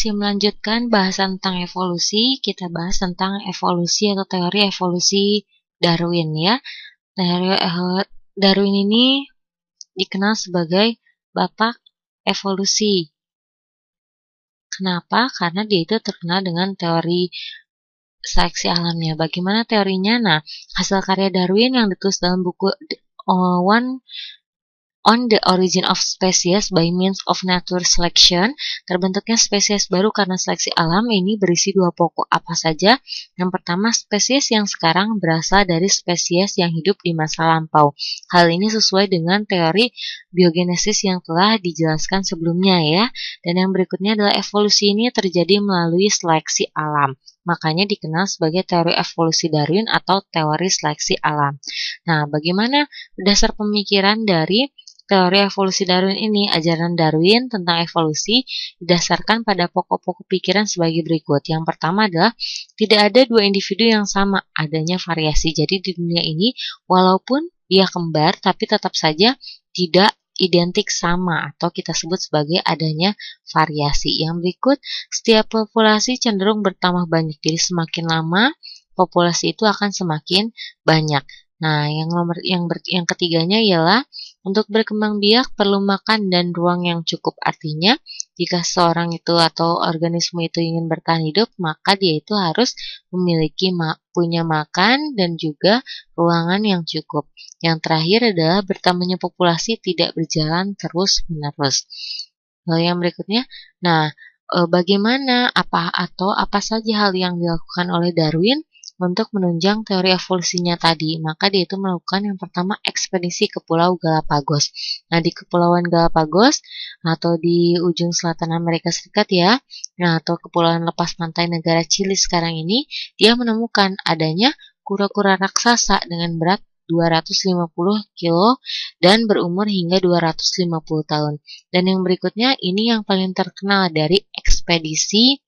masih melanjutkan bahasan tentang evolusi, kita bahas tentang evolusi atau teori evolusi Darwin ya. Teori Darwin ini dikenal sebagai bapak evolusi. Kenapa? Karena dia itu terkenal dengan teori seleksi alamnya. Bagaimana teorinya? Nah, hasil karya Darwin yang ditulis dalam buku One on the Origin of Species by Means of Natural Selection, terbentuknya spesies baru karena seleksi alam ini berisi dua pokok apa saja. Yang pertama, spesies yang sekarang berasal dari spesies yang hidup di masa lampau. Hal ini sesuai dengan teori biogenesis yang telah dijelaskan sebelumnya ya. Dan yang berikutnya adalah evolusi ini terjadi melalui seleksi alam. Makanya dikenal sebagai teori evolusi Darwin atau teori seleksi alam. Nah, bagaimana dasar pemikiran dari teori evolusi Darwin ini? Ajaran Darwin tentang evolusi didasarkan pada pokok-pokok pikiran sebagai berikut. Yang pertama adalah tidak ada dua individu yang sama, adanya variasi. Jadi di dunia ini walaupun dia kembar tapi tetap saja tidak identik sama atau kita sebut sebagai adanya variasi. Yang berikut, setiap populasi cenderung bertambah banyak. Jadi semakin lama populasi itu akan semakin banyak. Nah, yang ketiganya ialah untuk berkembang biak perlu makan dan ruang yang cukup. Artinya, jika seorang itu atau organisme itu ingin bertahan hidup, maka dia itu harus memiliki punya makan dan juga ruangan yang cukup. Yang terakhir adalah bertambahnya populasi tidak berjalan terus-menerus. Lalu yang berikutnya, nah, bagaimana apa saja hal yang dilakukan oleh Darwin untuk menunjang teori evolusinya tadi? Maka dia itu melakukan yang pertama ekspedisi ke Pulau Galapagos. Nah, di Kepulauan Galapagos atau di ujung selatan Amerika Serikat ya, nah atau kepulauan lepas pantai negara Chili sekarang ini, dia menemukan adanya kura-kura raksasa dengan berat 250 kilo dan berumur hingga 250 tahun. Dan yang berikutnya ini yang paling terkenal dari ekspedisi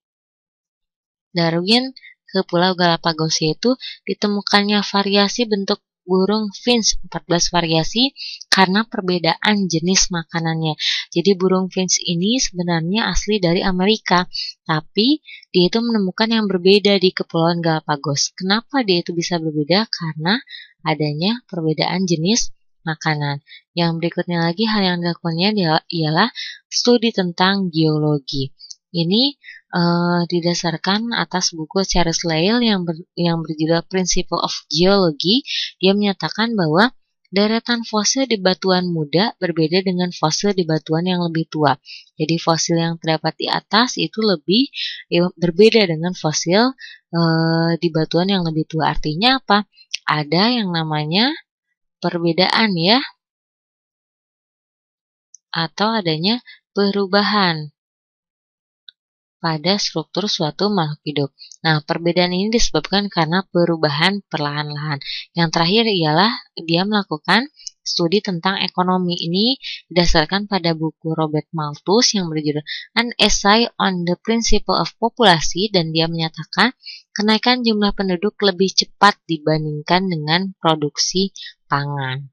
Darwin ke Pulau Galapagos, yaitu ditemukannya variasi bentuk burung finch, 14 variasi karena perbedaan jenis makanannya. Jadi burung finch ini sebenarnya asli dari Amerika, tapi dia itu menemukan yang berbeda di Kepulauan Galapagos. Kenapa dia itu bisa berbeda? Karena adanya perbedaan jenis makanan. Yang berikutnya lagi hal yang dilakukannya ialah studi tentang geologi. Ini didasarkan atas buku Charles Lyell yang berjudul Principle of Geology. Dia menyatakan bahwa deretan fosil di batuan muda berbeda dengan fosil di batuan yang lebih tua. Jadi fosil yang terdapat di atas itu berbeda dengan fosil di batuan yang lebih tua. Artinya apa? Ada yang namanya perbedaan ya, atau adanya perubahan pada struktur suatu makhluk hidup. Nah, perbedaan ini disebabkan karena perubahan perlahan-lahan. Yang terakhir ialah dia melakukan studi tentang ekonomi. Ini didasarkan pada buku Robert Malthus yang berjudul An Essay on the Principle of Population, dan dia menyatakan kenaikan jumlah penduduk lebih cepat dibandingkan dengan produksi pangan.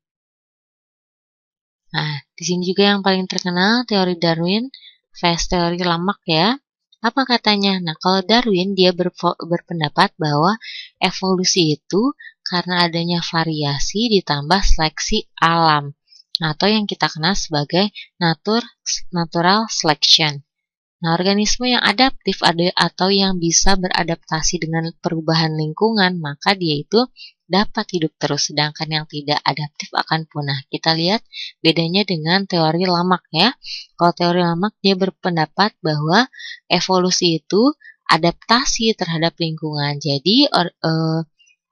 Nah, di sini juga yang paling terkenal teori Darwin, phase teori Lamarck ya. Apa katanya? Nah, kalau Darwin dia berpendapat bahwa evolusi itu karena adanya variasi ditambah seleksi alam, atau yang kita kenal sebagai natural selection. Nah, organisme yang adaptif atau yang bisa beradaptasi dengan perubahan lingkungan, maka dia itu dapat hidup terus, sedangkan yang tidak adaptif akan punah. Kita lihat bedanya dengan teori Lamarck ya. Kalau teori Lamarck dia berpendapat bahwa evolusi itu adaptasi terhadap lingkungan. Jadi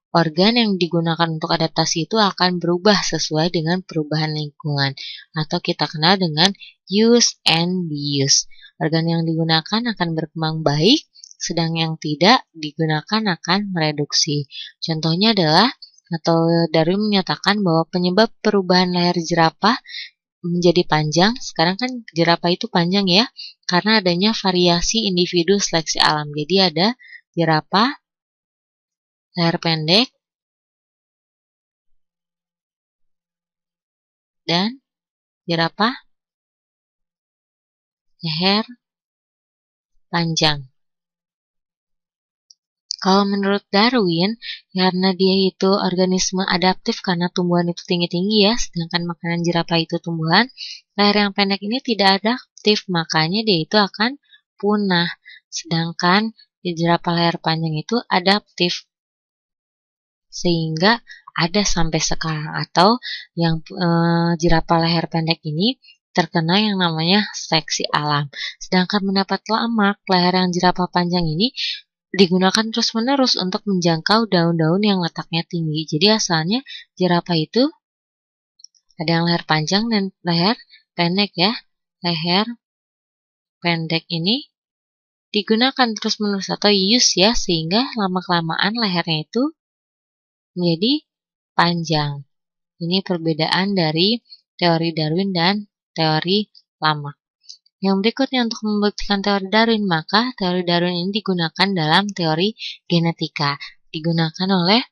organ yang digunakan untuk adaptasi itu akan berubah sesuai dengan perubahan lingkungan, atau kita kenal dengan use and reuse. Organ yang digunakan akan berkembang baik, sedang yang tidak digunakan akan mereduksi. Contohnya adalah, atau Darwin menyatakan bahwa penyebab perubahan leher jerapah menjadi panjang, sekarang kan jerapah itu panjang ya, karena adanya variasi individu seleksi alam. Jadi ada jerapah leher pendek dan jerapah leher panjang. Kalau menurut Darwin, karena dia itu organisme adaptif karena tumbuhan itu tinggi-tinggi ya, sedangkan makanan jerapah itu tumbuhan, leher yang pendek ini tidak adaptif, makanya dia itu akan punah. Sedangkan di jerapah leher panjang itu adaptif, sehingga ada sampai sekarang, atau yang jerapah leher pendek ini terkena yang namanya seleksi alam. Sedangkan mendapat lamak, leher yang jerapah panjang ini digunakan terus-menerus untuk menjangkau daun-daun yang letaknya tinggi. Jadi asalnya jerapah itu ada yang leher panjang dan leher pendek ya. Leher pendek ini digunakan terus-menerus atau use ya, sehingga lama-kelamaan lehernya itu menjadi panjang. Ini perbedaan dari teori Darwin dan teori Lamarck. Yang berikutnya untuk membuktikan teori Darwin, maka teori Darwin ini digunakan dalam teori genetika. Digunakan oleh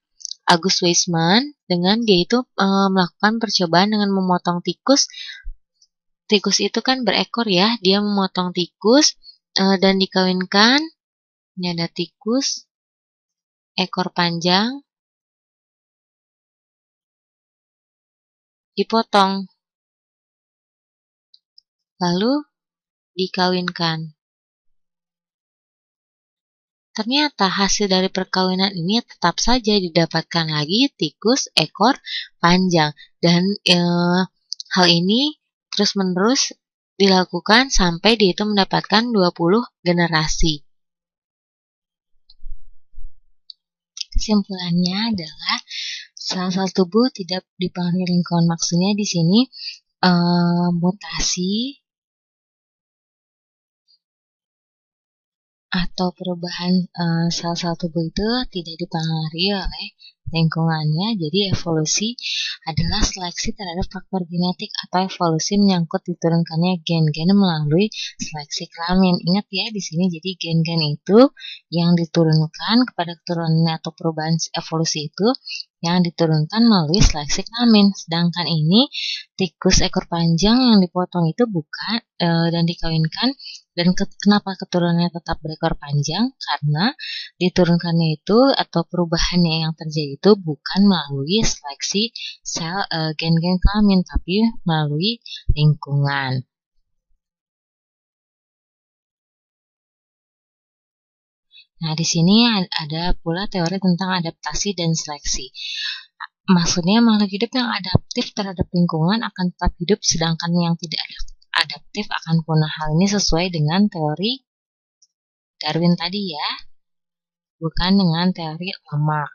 August Weismann dengan dia itu melakukan percobaan dengan memotong tikus. Tikus itu kan berekor ya, dia memotong tikus dan dikawinkan. Ini ada tikus, ekor panjang, dipotong, lalu dikawinkan. Ternyata hasil dari perkawinan ini tetap saja didapatkan lagi tikus ekor panjang. Dan hal ini terus-menerus dilakukan sampai dia itu mendapatkan 20 generasi. Kesimpulannya adalah sel-sel tubuh tidak dipengaruhi lingkungan. Maksudnya di sini mutasi atau perubahan sel-sel tubuh itu tidak dipengaruhi oleh lingkungannya. Jadi evolusi adalah seleksi terhadap faktor genetik atau evolusi menyangkut diturunkannya gen-gen melalui seleksi kelamin. Ingat ya di sini, jadi gen-gen itu yang diturunkan kepada keturunan atau perubahan evolusi itu yang diturunkan melalui seleksi kelamin. Sedangkan ini tikus ekor panjang yang dipotong itu bukan dan dikawinkan. Dan kenapa keturunannya tetap berekor panjang? Karena diturunkannya itu atau perubahannya yang terjadi itu bukan melalui seleksi sel gen-gen kelamin, tapi melalui lingkungan. Nah, di sini ada pula teori tentang adaptasi dan seleksi. Maksudnya makhluk hidup yang adaptif terhadap lingkungan akan tetap hidup, sedangkan yang tidak adaptif akan punah. Hal ini sesuai dengan teori Darwin tadi ya, bukan dengan teori Lamarck.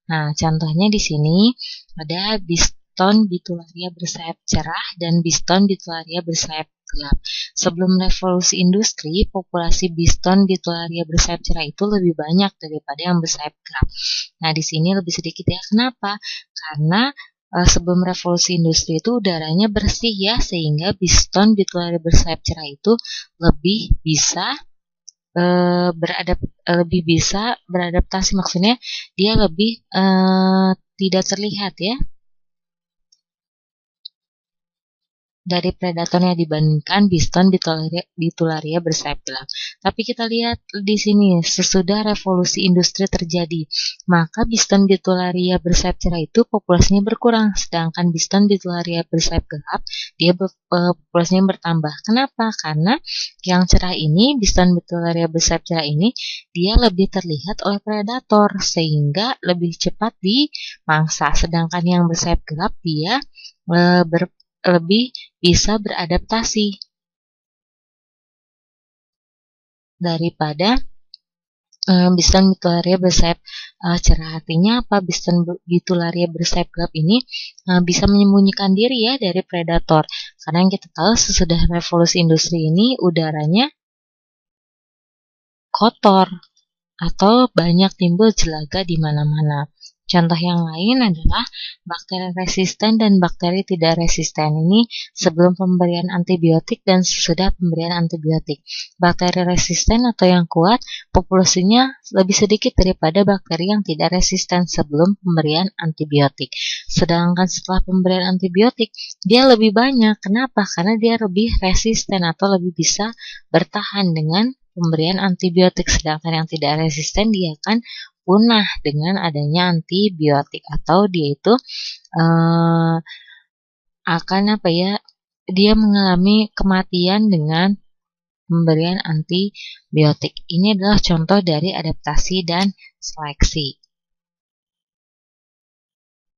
Nah, contohnya di sini ada biston bitularia bersayap cerah dan biston bitularia bersayap gelap. Sebelum revolusi industri, populasi biston bitularia bersayap cerah itu lebih banyak daripada yang bersayap gelap. Nah, di sini lebih sedikit ya. Kenapa? Karena sebelum revolusi industri itu udaranya bersih ya, sehingga biston bitularia bersayap cerah itu lebih bisa beradaptasi, maksudnya dia lebih tidak terlihat ya dari predatornya dibandingkan biston bitularia bersayap gelap. Tapi kita lihat di sini, sesudah revolusi industri terjadi, maka biston bitularia bersayap cerah itu populasinya berkurang, sedangkan biston bitularia bersayap gelap dia populasinya bertambah. Kenapa? Karena yang cerah ini, biston bitularia bersayap cerah ini, dia lebih terlihat oleh predator sehingga lebih cepat dimangsa, sedangkan yang bersayap gelap dia lebih bisa beradaptasi daripada biston bitularia bersayap cerah. Artinya apa? Biston bitularia bersayap gelap ini bisa menyembunyikan diri ya dari predator. Karena yang kita tahu sesudah revolusi industri ini udaranya kotor atau banyak timbul jelaga di mana-mana. Contoh yang lain adalah bakteri resisten dan bakteri tidak resisten. Ini sebelum pemberian antibiotik dan sesudah pemberian antibiotik. Bakteri resisten atau yang kuat, populasinya lebih sedikit daripada bakteri yang tidak resisten sebelum pemberian antibiotik. Sedangkan setelah pemberian antibiotik, dia lebih banyak. Kenapa? Karena dia lebih resisten atau lebih bisa bertahan dengan pemberian antibiotik, sedangkan yang tidak resisten dia akan punah dengan adanya antibiotik, atau dia itu akan dia mengalami kematian dengan pemberian antibiotik. Ini adalah contoh dari adaptasi dan seleksi.